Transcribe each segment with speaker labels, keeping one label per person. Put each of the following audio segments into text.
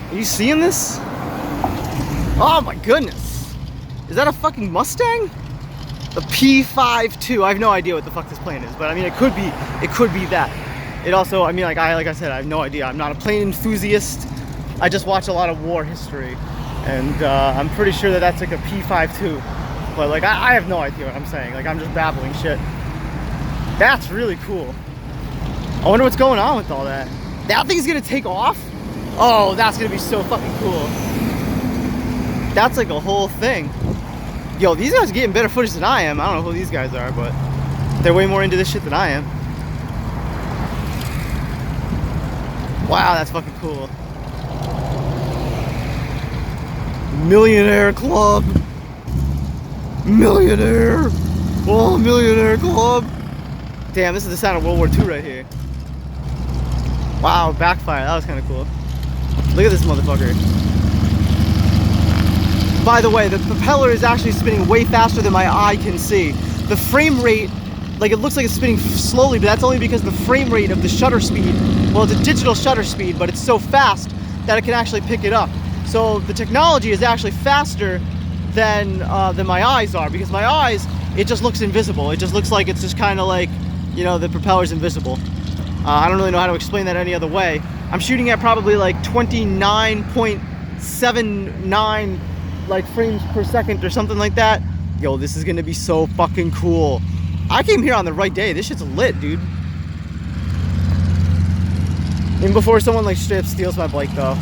Speaker 1: Are you seeing this? Oh my goodness. Is that a fucking Mustang? The P52. I have no idea what the fuck this plane is, but I mean it could be that. It also, I mean, like I said, I have no idea. I'm not a plane enthusiast. I just watch a lot of war history, and I'm pretty sure that that's like a P52. But like I have no idea what I'm saying. Like I'm just babbling shit. That's really cool. I wonder what's going on with all that. That thing's gonna take off? Oh, that's gonna be so fucking cool. That's like a whole thing. Yo, these guys are getting better footage than I am. I don't know who these guys are, but they're way more into this shit than I am. Wow, that's fucking cool. Millionaire Club. Millionaire. Oh, Millionaire Club. Damn, this is the sound of World War II right here. Wow, backfire. That was kind of cool. Look at this motherfucker. By the way, the propeller is actually spinning way faster than my eye can see. The frame rate, like it looks like it's spinning slowly, but that's only because the frame rate of the shutter speed, well, it's a digital shutter speed, but it's so fast that it can actually pick it up. So the technology is actually faster than my eyes are, because my eyes, it just looks invisible. It just looks like it's just kind of like, you know, the propeller's invisible. I don't really know how to explain that any other way. I'm shooting at probably like 29.79 like frames per second or something like that. Yo, this is gonna be so fucking cool. I came here on the right day. This shit's lit, dude. Even before someone like straight up steals my bike though.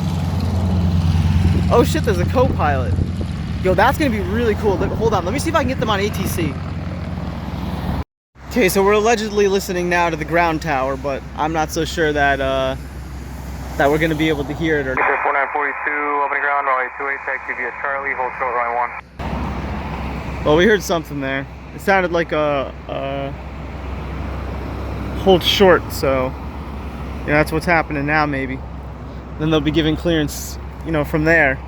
Speaker 1: Oh shit, there's a co-pilot. Yo, that's gonna be really cool. Hold on, let me see if I can get them on ATC. Okay, so we're allegedly listening now to the ground tower, but I'm not so sure that that we're gonna be able to hear it or not.
Speaker 2: 4942, opening ground, runway 28, taxi via Charlie, hold short, runway 1.
Speaker 1: Well, we heard something there. It sounded like a hold short, so yeah, that's what's happening now maybe. Then they'll be giving clearance, you know, from there.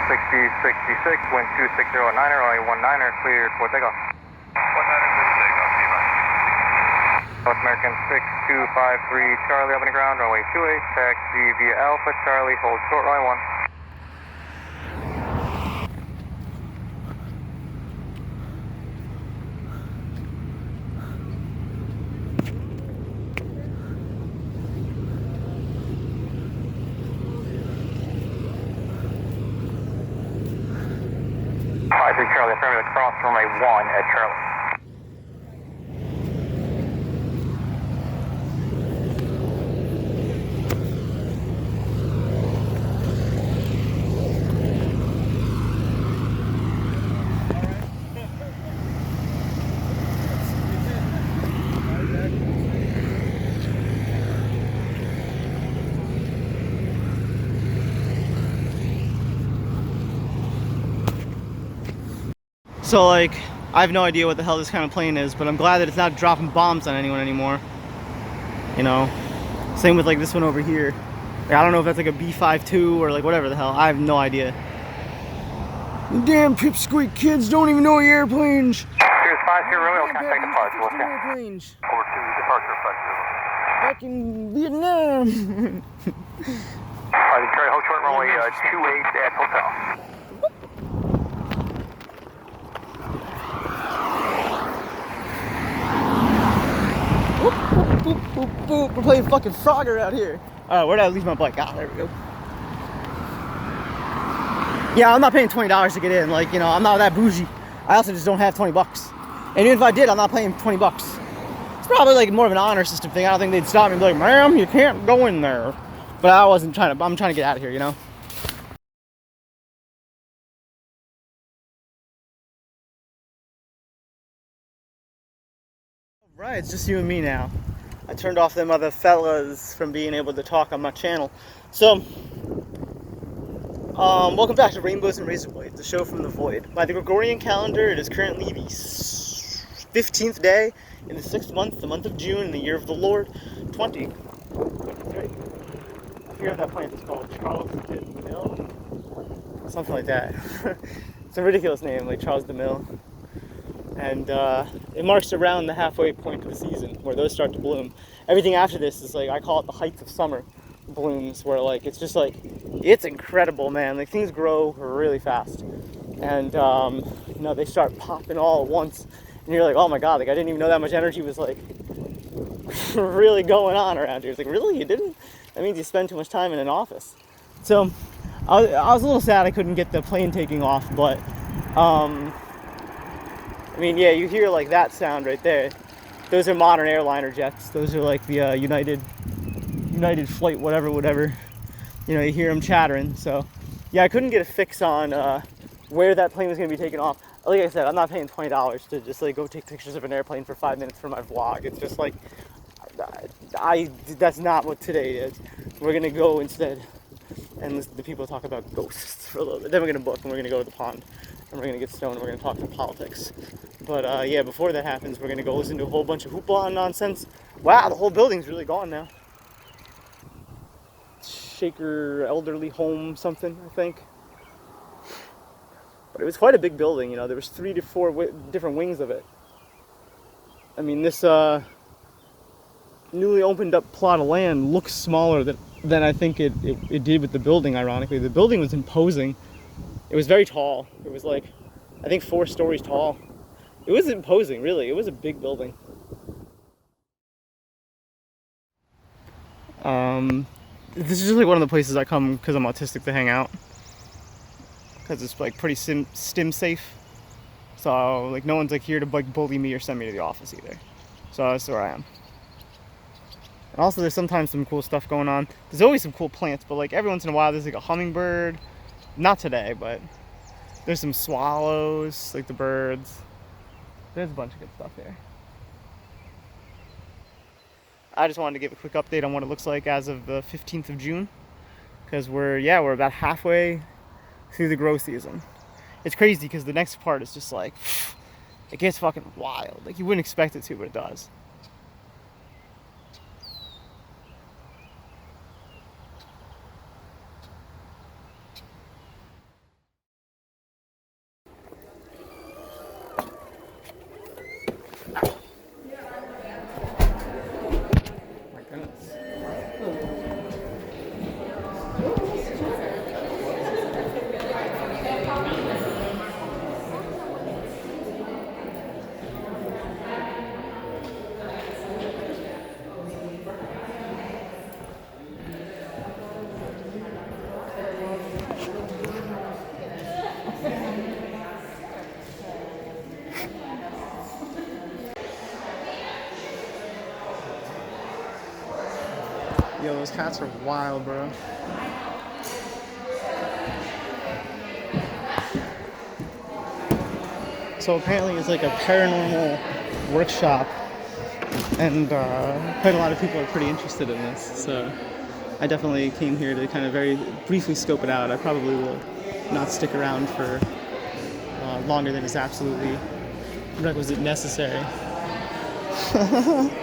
Speaker 2: 6066, wind 2609, runway 19er, cleared for takeoff. 19er, cleared for takeoff, North American 6253, Charlie, opening ground, runway 28, taxi via Alpha, Charlie, hold short, runway 1. Charlie, affirmative, cross runway 1 at Charlie.
Speaker 1: So like, I have no idea what the hell this kind of plane is, but I'm glad that it's not dropping bombs on anyone anymore. You know, same with like this one over here. Like, I don't know if that's like a B-52 or like whatever the hell. I have no idea. You damn pipsqueak kids don't even know airplanes.
Speaker 2: Here's 5 here, Romeo, contact departure. What's that?
Speaker 1: Airplanes.
Speaker 2: Over to departure effective.
Speaker 1: Back in Vietnam.
Speaker 2: Charlie, hold short, runway 28 at hotel.
Speaker 1: Boop, boop, boop. We're playing fucking Frogger out here. Alright, where did I leave my bike? Ah, there we go. Yeah, I'm not paying $20 to get in. Like, you know, I'm not that bougie. I also just don't have 20 bucks. And even if I did, I'm not paying 20 bucks. It's probably like more of an honor system thing. I don't think they'd stop me and be like, ma'am, you can't go in there. But I'm trying to get out of here, you know? Right, it's just you and me now. I turned off them other fellas from being able to talk on my channel. So, welcome back to Rainbows and Razor Blades, the show from the void. By the Gregorian calendar, it is currently the 15th day in the 6th month, the month of June, in the year of the Lord, 2023. I forget that plant is called Charles DeMille, something like that. It's a ridiculous name, like Charles DeMille. and it marks around the halfway point of the season where those start to bloom. Everything after this is like, I call it the heights of summer blooms, where like it's just like, it's incredible, man. Like things grow really fast, and you know, they start popping all at once, and you're like, oh my god, like I didn't even know that much energy was like really going on around here. It's like, really, you didn't? That means you spend too much time in an office. So I was a little sad I couldn't get the plane taking off, but I mean, yeah, you hear like that sound right there. Those are modern airliner jets. Those are like the United flight, whatever. You know, you hear them chattering. So, yeah, I couldn't get a fix on where that plane was going to be taken off. Like I said, I'm not paying $20 to just like go take pictures of an airplane for 5 minutes for my vlog. It's just like, that's not what today is. We're gonna go instead and listen to people talk about ghosts for a little bit. Then we're gonna book and we're gonna go to the pond and we're gonna get stoned and we're gonna talk some politics. But yeah, before that happens, we're gonna go listen to a whole bunch of hoopla and nonsense. Wow, the whole building's really gone now. Shaker Elderly Home something, I think. But it was quite a big building, you know. There was 3 to 4 different wings of it. I mean, this newly opened up plot of land looks smaller than I think it did with the building, ironically. The building was imposing. It was very tall. It was like, I think 4 stories tall. It was imposing, really. It was a big building. This is just like one of the places I come because I'm autistic to hang out. Because it's like pretty stim safe. So like no one's like here to like bully me or send me to the office either. So that's where I am. And also there's sometimes some cool stuff going on. There's always some cool plants, but like every once in a while there's like a hummingbird. Not today, but there's some swallows, like the birds. There's a bunch of good stuff here. I just wanted to give a quick update on what it looks like as of the 15th of June. Because we're about halfway through the grow season. It's crazy because the next part is just like, it gets fucking wild. Like you wouldn't expect it to, but it does. My goodness. Yo, those cats are wild, bro. So apparently it's like a paranormal workshop, and quite a lot of people are pretty interested in this. So I definitely came here to kind of very briefly scope it out. I probably will not stick around for longer than is absolutely requisite necessary. But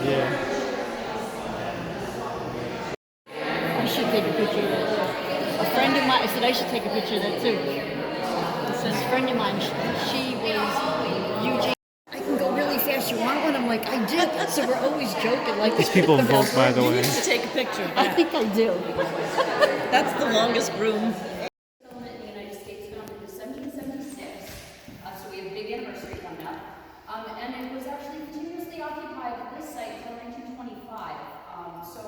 Speaker 1: yeah.
Speaker 3: I should take a picture of that. A friend of mine, I said I should take a picture of that too. This friend of mine, she was Eugene. I can go really fast. You want one? I'm like, I do. So we're always joking. Like
Speaker 1: These people vote, by the
Speaker 4: You
Speaker 1: way.
Speaker 4: need to take a picture of
Speaker 3: I
Speaker 4: that.
Speaker 3: think I do.
Speaker 4: That's the longest room.
Speaker 5: Settlement in the United States founded in 1776, so we have a big anniversary coming up. And it was actually continuously occupied at this site until 1925. So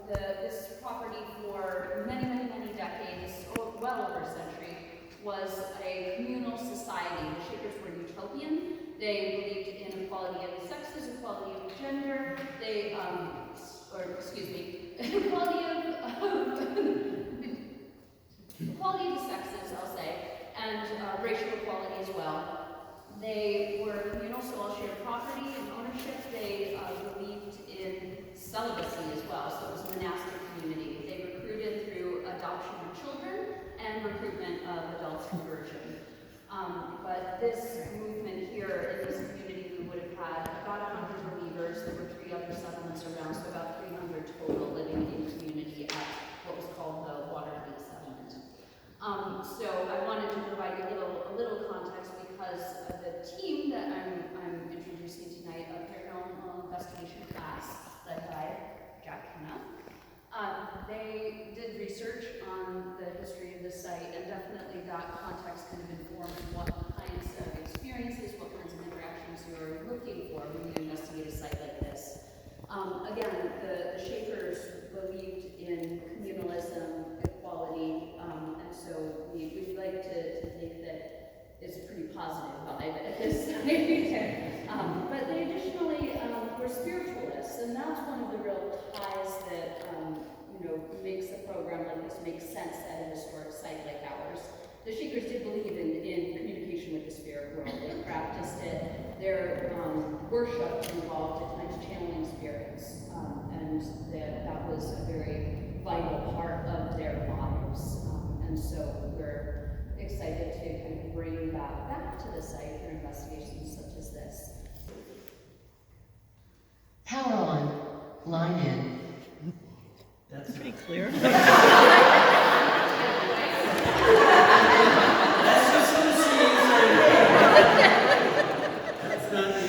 Speaker 5: this property for many decades, well over a century, was a communal society. The Shakers were utopian. They believed in equality of the sexes, equality of gender. They, equality equality of the sexes, I'll say, and racial equality as well. They were communal, so all shared property and ownership. They believed in celibacy as well, so it was a monastic community. They recruited through adoption of children and recruitment of adult conversion. But this movement here in this community, we would have had about 100 believers. There were 3 other settlements around, so about 300 total living in community at what was called the Watergate settlement. So I wanted to provide you a little context because team that I'm introducing tonight, a paranormal investigation class led by Jack Hanna, they did research on the history of the site, and definitely that context kind of informed what kinds of experiences, what kinds of interactions you're looking for when you investigate a site like this. Again, the Shakers believed in communalism, equality, and so we like to think that it's a pretty positive vibe at this time. But they additionally were spiritualists, and that's one of the real ties that makes a program like this make sense at a historic site like ours. The Shakers did believe in communication with the spirit world. They practiced it. Their worship involved at times channeling spirits, and that was a very vital part of their lives. And so we're excited to kind of bring that back to the site through investigations such as this.
Speaker 6: Power on. Line in.
Speaker 4: That's pretty clear.
Speaker 7: That's not the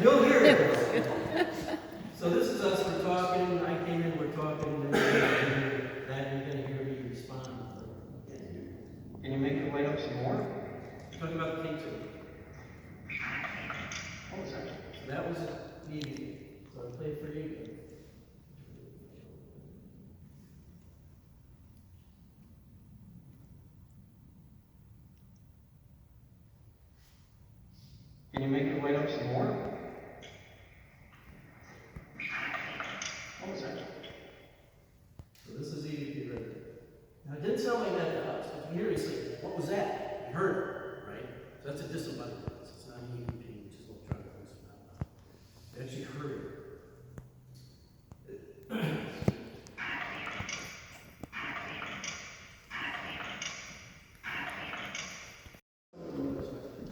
Speaker 7: You'll hear it. So this is us, we're talking, I came in, we're talking, and then you're going to hear me respond.
Speaker 8: Can you make it light up some more?
Speaker 7: We're talking about the K2.
Speaker 8: What was that?
Speaker 7: So that was easy. So I'll play it for you.
Speaker 8: Can you make it light up some more? What was that?
Speaker 7: So this is EVP right there. Now it didn't sound like that to us. If you hear it, say, what was that? You heard it, right? So that's a disembodied voice. It's not an EVP, which is electronic voice phenomenon. You actually heard it.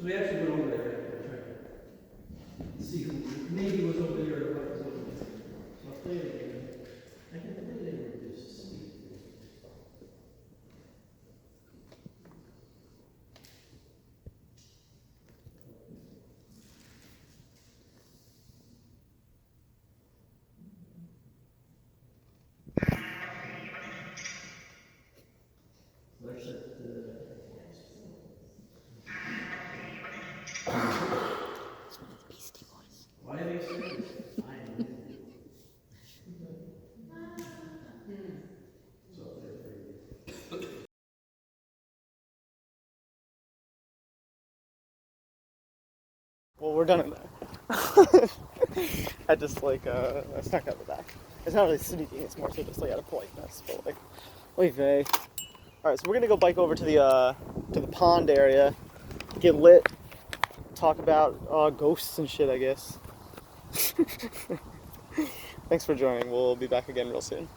Speaker 7: We actually went over there and tried to see who maybe was over there or what was over there. So I'll play it again. I can play it again just to see. There's that. Why are they saying this? I am. So they're
Speaker 1: Well, we're done in there. I just I snuck out the back. It's not really sneaking, it's more so just like out of politeness, but like, oy vey. Alright, so we're gonna go bike over to the pond area, get lit, talk about ghosts and shit, I guess. Thanks for joining. We'll be back again real soon.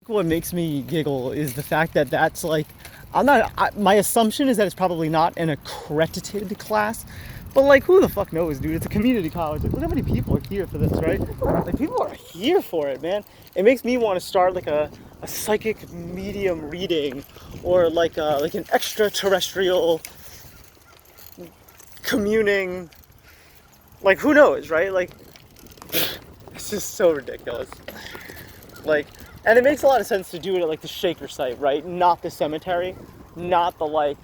Speaker 1: What makes me giggle is the fact that that's like, my assumption is that it's probably not an accredited class, but like, who the fuck knows, dude? It's a community college. Like, look how many people are here for this, right? Like, people are here for it, man. It makes me want to start like a psychic medium reading, or like an extraterrestrial communing. Like, who knows, right? Like, it's just so ridiculous. Like, and it makes a lot of sense to do it at like the Shaker site, right? Not the cemetery, not the like,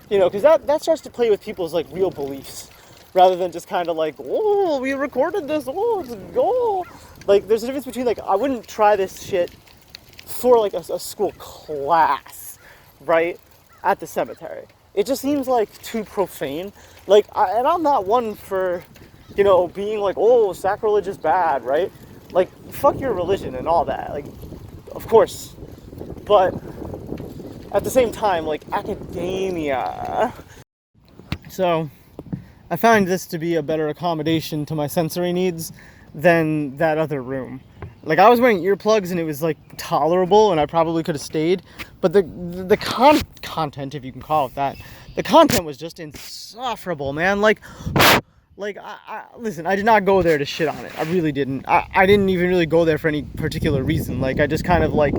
Speaker 1: because that starts to play with people's like real beliefs, rather than just kind of like, oh, we recorded this, oh, it's go. Like, there's a difference between like, I wouldn't try this shit for like a school class, right? At the cemetery. It just seems like too profane. Like, and I'm not one for, being like, oh, sacrilege is bad, right? Like, fuck your religion and all that. Like, of course. But at the same time, like, academia. So, I find this to be a better accommodation to my sensory needs than that other room. Like, I was wearing earplugs and it was like tolerable, and I probably could have stayed, but the content, if you can call it that, the content was just insufferable, man. Like I listen, I did not go there to shit on it. I really didn't. I didn't even really go there for any particular reason. Like, I just kind of like,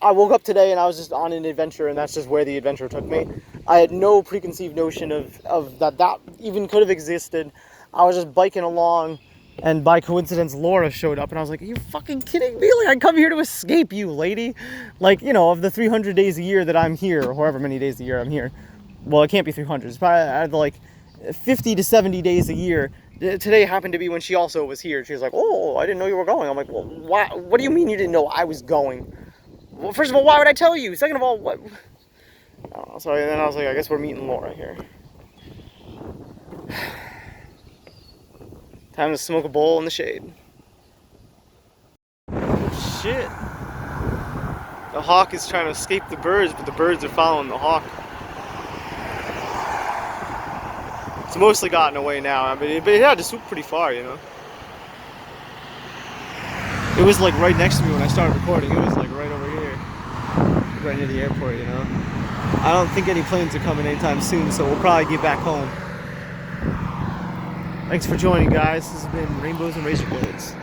Speaker 1: I woke up today and I was just on an adventure, and that's just where the adventure took me. I had no preconceived notion of that even could have existed. I was just biking along, and by coincidence, Laura showed up, and I was like, are you fucking kidding me? Like, I come here to escape you, lady. Like, you know, of the 300 days a year that I'm here, or however many days a year I'm here. Well, it can't be 300. It's probably like 50 to 70 days a year. Today happened to be when she also was here. She was like, oh, I didn't know you were going. I'm like, well, why? What do you mean you didn't know I was going? Well, first of all, why would I tell you? Second of all, what? I don't know. So then I was like, I guess we're meeting Laura here. Time to smoke a bowl in the shade. Oh, shit. The hawk is trying to escape the birds, but the birds are following the hawk. It's mostly gotten away now. I mean, but it had to swoop pretty far, you know. It was like right next to me when I started recording. It was like right over here, right near the airport, you know. I don't think any planes are coming anytime soon, so we'll probably get back home. Thanks for joining, guys. This has been Rainbows and Razor Blades.